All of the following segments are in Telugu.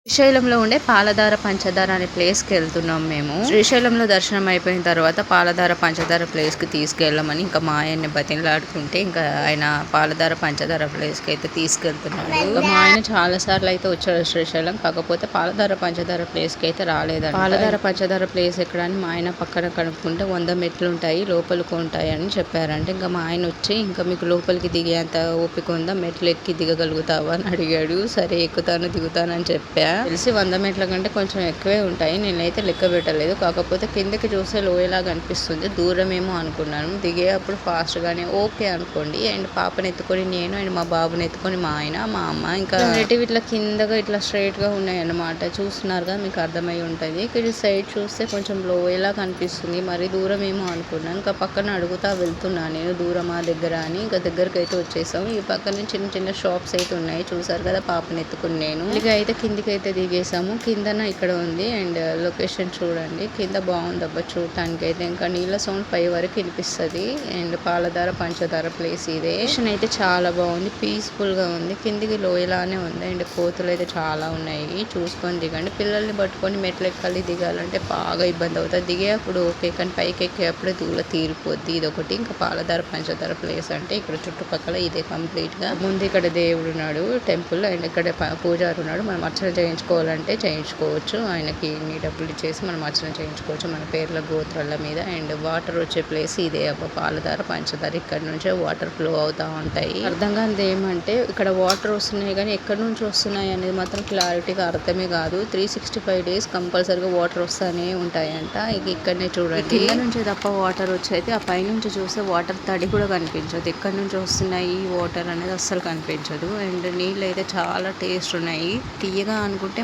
శ్రీశైలంలో ఉండే పాలధార పంచదార అనే ప్లేస్కి వెళ్తున్నాం మేము. శ్రీశైలంలో దర్శనం అయిపోయిన తర్వాత పాలధార పంచదార ప్లేస్కి తీసుకెళ్ళమని ఇంకా మా ఆయన్ని బతిమలాడుతుంటే ఇంకా ఆయన పాలధార పంచదార ప్లేస్కి అయితే తీసుకెళ్తున్నాడు. ఇంకా మా ఆయన చాలా సార్లు అయితే వచ్చాడు శ్రీశైలం, కాకపోతే పాలధార పంచదార ప్లేస్కి అయితే రాలేదండి. పాలధార పంచదార ప్లేస్ ఎక్కడ అని మా ఆయన పక్కన కనుక్కుంటే 100 మెట్లు ఉంటాయి, లోపలికి ఉంటాయి అని చెప్పారంటే ఇంకా మా ఆయన వచ్చి ఇంకా మీకు లోపలికి దిగేంత ఓపిక ఉందా, మెట్లు ఎక్కి దిగగలుగుతావా అని అడిగాడు. సరే ఎక్కుతాను దిగుతాను అని చెప్పా. తెలిసి 100 మెట్ల కంటే కొంచెం ఎక్కువే ఉంటాయి, నేనైతే లెక్క పెట్టలేదు. కాకపోతే కిందకి చూస్తే లోయలాగా అనిపిస్తుంది, దూరమేమో అనుకున్నాను. దిగే అప్పుడు ఫాస్ట్గానే ఓకే అనుకోండి. అండ్ పాపను ఎత్తుకొని నేను అండ్ మా బాబుని ఎత్తుకొని మా ఆయన మా అమ్మ ఇంకా రిలేటివ్ ఇట్లా కిందగా ఇట్లా స్ట్రైట్గా ఉన్నాయి అన్నమాట. చూస్తున్నారు కదా, మీకు అర్థమై ఉంటుంది. ఇక్కడ సైడ్ చూస్తే కొంచెం లోయలాగా అనిపిస్తుంది, మరి దూరం ఏమో అనుకున్నాను. ఇంకా పక్కన అడుగుతా వెళ్తున్నాను నేను, దూరమా దగ్గర అని. ఇంకా దగ్గరకు అయితే వచ్చేసాం. ఈ పక్కన చిన్న చిన్న షాప్స్ అయితే ఉన్నాయి, చూసారు కదా పాపని ఎత్తుకుని నేను. ఇక అయితే కిందికి అయితే దిగేసాము. కిందన ఇక్కడ ఉంది అండ్ లొకేషన్ చూడండి, కింద బాగుంది అబ్బా చూడటానికి అయితే. ఇంకా నీళ్ళ సౌండ్ పై వరకు వినిపిస్తుంది. అండ్ పాలధార పంచదార ప్లేస్ ఇదే. లొకేషన్ అయితే చాలా బాగుంది, పీస్ఫుల్ గా ఉంది. కిందికి లోయలానే ఉంది అండ్ కోతులు అయితే చాలా ఉన్నాయి, చూసుకొని దిగండి. పిల్లల్ని పట్టుకొని మెట్లు ఎక్కాలి దిగాలంటే బాగా ఇబ్బంది అవుతుంది. దిగే అప్పుడు ఓకే, కానీ పైకి ఎక్కేటప్పుడే దూల తీరిపోద్ది. ఇదొకటి. ఇంకా పాలధార పంచదార ప్లేస్ అంటే ఇక్కడ చుట్టుపక్కల ఇదే కంప్లీట్ గా. ముందు ఇక్కడ దేవుడు ఉన్నాడు టెంపుల్, అండ్ ఇక్కడ పూజారి ఉన్నాడు. మనం అర్చన చేయించుకోవాలంటే చేయించుకోవచ్చు, ఆయనకి ఇన్ని డబ్బులు ఇచ్చేసి మనం అర్చన చేయించుకోవచ్చు మన పేర్ల గోత్రాల మీద. అండ్ వాటర్ వచ్చే ప్లేస్ ఇదే అబ్బా పాలధార పంచదార. ఇక్కడ నుంచే వాటర్ ఫ్లో అవుతూ ఉంటాయి. అర్థం కానిది ఏమంటే ఇక్కడ వాటర్ వస్తున్నాయి కానీ ఎక్కడి నుంచి వస్తున్నాయి అనేది మాత్రం క్లారిటీగా అర్థమే కాదు. 365 days కంపల్సరీగా వాటర్ వస్తూనే ఉంటాయంట. ఇక ఇక్కడనే చూడండి, కింద నుంచి తప్ప వాటర్ వచ్చేది, ఆ పై నుంచి చూస్తే వాటర్ తడి కూడా కనిపించదు. ఎక్కడి నుంచి వస్తున్నాయి ఈ వాటర్ అనేది అస్సలు కనిపించదు. అండ్ నీళ్ళు అయితే చాలా టేస్ట్ ఉన్నాయి, తీయగా అనుకుంటే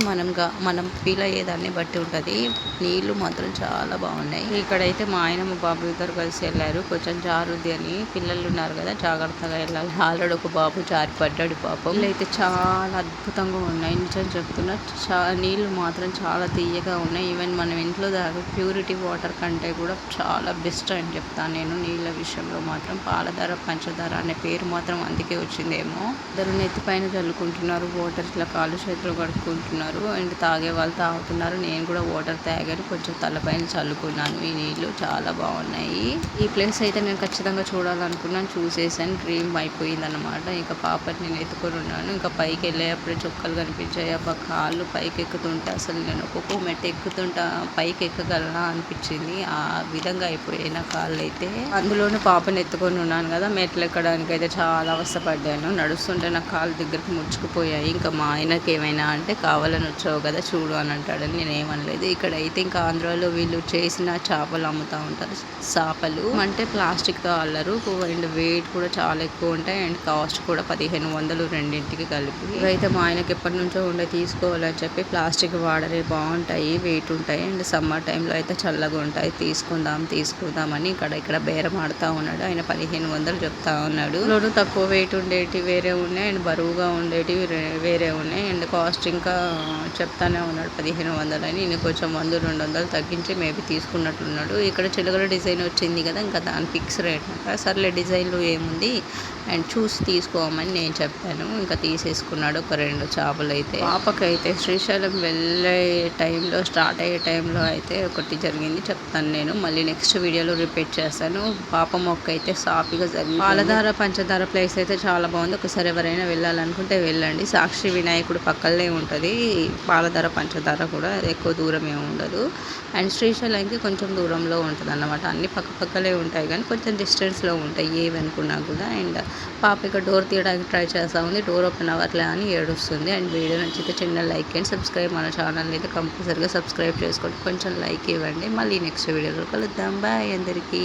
మనం ఫీల్ అయ్యేదాన్ని బట్టి ఉంటుంది. నీళ్లు మాత్రం చాలా బాగున్నాయి. ఇక్కడైతే మా ఆయన మా బాబు ఇద్దరు కలిసి వెళ్ళారు, కొంచెం జారుద్ది అని. పిల్లలు ఉన్నారు కదా, జాగ్రత్తగా వెళ్ళాలి. ఆల్రెడీ ఒక బాబు జారి పడ్డాడు పాపం. అయితే చాలా అద్భుతంగా ఉన్నాయి, నిజం చెప్తున్నా. నీళ్లు మాత్రం చాలా తీయగా ఉన్నాయి. ఈవెన్ మనం ఇంట్లో దాకా ప్యూరిటీ వాటర్ కంటే కూడా చాలా బెస్ట్ అని చెప్తాను నేను నీళ్ళ విషయంలో మాత్రం. పాలధార పంచదార అనే పేరు మాత్రం అందుకే వచ్చిందేమో. ఇద్దరు నెత్తి పైన చల్లుకుంటున్నారు వాటర్, ఇట్లా కాళ్ళు చేతులు కడుక్కుంటున్నారు. అండ్ తాగే వాళ్ళు తాగుతున్నారు. నేను కూడా వాటర్ తాగాను, కొంచెం తలపైన చల్లుకున్నాను. ఈ నీళ్ళు చాలా బాగున్నాయి. ఈ ప్లేస్ అయితే నేను ఖచ్చితంగా చూడాలనుకున్నాను, చూసేసాను, డ్రీమ్ అయిపోయింది అనమాట. ఇంకా పాపని నేను ఎత్తుకొని ఉన్నాను. ఇంకా పైకి వెళ్ళేటప్పుడు చుక్కలు కనిపించాయి అబ్బా. కాళ్ళు పైకి ఎక్కుతుంటే అసలు నేను ఒక్కొక్క మెట్టు ఎక్కుతుంటా పైకి ఎక్కగలనా అనిపించింది, ఆ విధంగా అయిపోయాయి నా కాళ్ళు అయితే. అందులోనే పాపని ఎత్తుకొని ఉన్నాను కదా, మెట్లు ఎక్కడానికి అయితే చాలా అవస్థపడ్డాను. నడుస్తుంటే నా కాళ్ళు దగ్గరికి ముడుచుకుపోయాయి. ఇంకా మా ఆయనకి ఏమైనా అంటే కావాలని వచ్చావు కదా చూడు అని అంటాడని నేనేమనలేదు. ఇక్కడైతే ఇంకా ఆంధ్రాలో వీళ్ళు చేసిన చేపలు అమ్ముతూ ఉంటారు. చేపలు అంటే ప్లాస్టిక్తో అల్లరు, అండ్ వెయిట్ కూడా చాలా ఎక్కువ ఉంటాయి. అండ్ కాస్ట్ కూడా 1500 రెండింటికి కలిపి. ఇవైతే మా ఆయనకి ఎప్పటి నుంచో ఉండే తీసుకోవాలని చెప్పి ప్లాస్టిక్ వాడరే, బాగుంటాయి, వెయిట్ ఉంటాయి. అండ్ సమ్మర్ టైంలో అయితే చల్లగా ఉంటాయి, తీసుకుందామని ఇక్కడ బేరం ఆడుతూ ఉన్నాడు. ఆయన 1500 చెప్తా ఉన్నాడు. లోను తక్కువ వెయిట్ ఉండేటి వేరే ఉన్నాయి అండ్ బరువుగా ఉండేటివి వేరే ఉన్నాయి. అండ్ కాస్ట్ ఇంకా చెప్తానే ఉన్నాడు 1500 అని. నేను కొంచెం 100-200 తగ్గించి మేబీ తీసుకున్నట్లున్నాడు. ఇక్కడ చిలుకల డిజైన్ వచ్చింది కదా, ఇంకా దాని ఫిక్స్ రేట్ అంట. సర్లే డిజైన్లో ఏముంది అండ్ చూసి తీసుకోమని నేను చెప్పాను. ఇంకా తీసేసుకున్నాడు ఒక 2 చేపలు అయితే. పాపకైతే శ్రీశైలం వెళ్ళే టైంలో, స్టార్ట్ అయ్యే టైంలో అయితే ఒకటి జరిగింది, చెప్తాను నేను మళ్ళీ నెక్స్ట్ వీడియోలో రిపీట్ చేస్తాను. పాప మొక్క అయితే సాఫీగా జరిగింది. పాలధార పంచదార ప్లేస్ అయితే చాలా బాగుంది. ఒకసారి ఎవరైనా వెళ్ళాలనుకుంటే వెళ్ళండి. సాక్షి వినాయకుడు పక్కనే ఉంటుంది, పాలధార పంచదార కూడా ఎక్కువ దూరం ఏమి ఉండదు. అండ్ శ్రీశైలంకి కొంచెం దూరంలో ఉంటుంది అన్నమాట. అన్ని పక్కలే ఉంటాయి కానీ కొంచెం డిస్టెన్స్లో ఉంటాయి ఏవనుకున్నా కూడా. అండ్ పాప ఇక డోర్ తీయడానికి ట్రై చేస్తూ ఉంది, డోర్ ఓపెన్ అవ్వట్లే అని ఏడుస్తుంది. అండ్ వీడియో నచ్చితే చిన్న లైక్ అండ్ సబ్స్క్రైబ్, మన ఛానల్ అయితే కంపల్సరీగా సబ్స్క్రైబ్ చేసుకోండి, కొంచెం లైక్ ఇవ్వండి. మళ్ళీ నెక్స్ట్ వీడియోలో కలుద్దాం. బాయ్ అందరికీ.